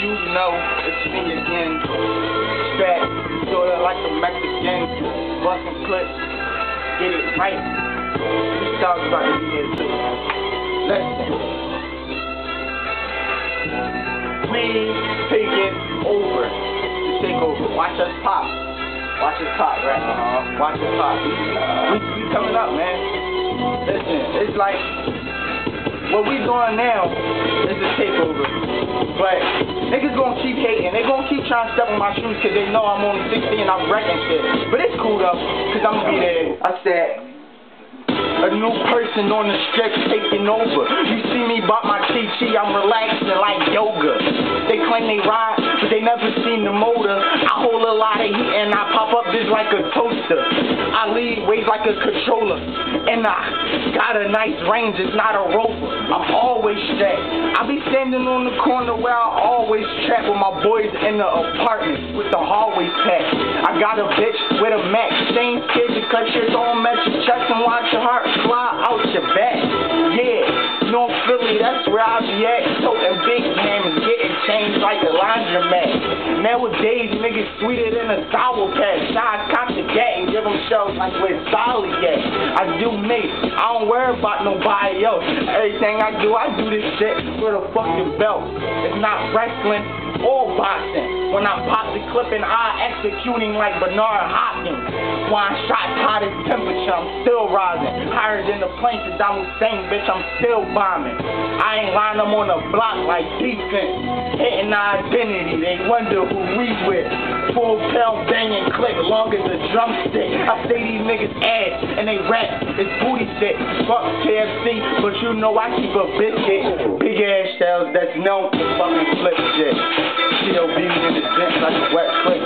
you know, it's me again. Strap, sorta like a Mexican, bustin' clips, get it right. This dog's about to be here too. Listen. Please take it over. Just take over. Watch us pop. Watch us pop, right? Watch us pop. We coming up, man. Listen, it's like what we doing now is a takeover. But niggas gonna keep hating. They gonna keep trying to step on my shoes because they know I'm only 16 and I'm wrecking shit. But it's cool though, because I'm gonna be there. I said, a new person on the strip taking over. You see me bought my chi-chi, I'm relaxing like yoga. They claim they ride, but they never seen the motor. I hold a lot of heat and I pop up just like a toaster. I lead waves like a controller. And I got a nice range, it's not a rover. I'm always strapped. I be standing on the corner where I always trap with my boys in the apartment with the hallways packed. I got a bitch with a Mac. Same kid to cut shit on, match your chest and watch your heart fly out your back. Yeah, North Philly, that's where I be at. Toting big hammers, getting changed like a laundromat. Nowadays, niggas sweeter than a sour patch. Shots cop the gat and give them shells like where solid at. I do me, I don't worry about nobody else. Everything I do this shit for the fucking belt. It's not wrestling or boxing. When I pop the clip and I executing like Bernard Hopkins. When I shot hot as temperature, I'm still rising. Higher than the plane, cause I'm the same bitch, I'm still bombing. I ain't lying, I'm on the block like defense. Hitting our identity, they wonder who we with. Full pound banging click, long as a drumstick. I say these niggas ass, and they rap, it's booty shit. Fuck KFC, but you know I keep a biscuit. Big ass shells that's known for fucking flip shit. CLB in the bench like a wet clip.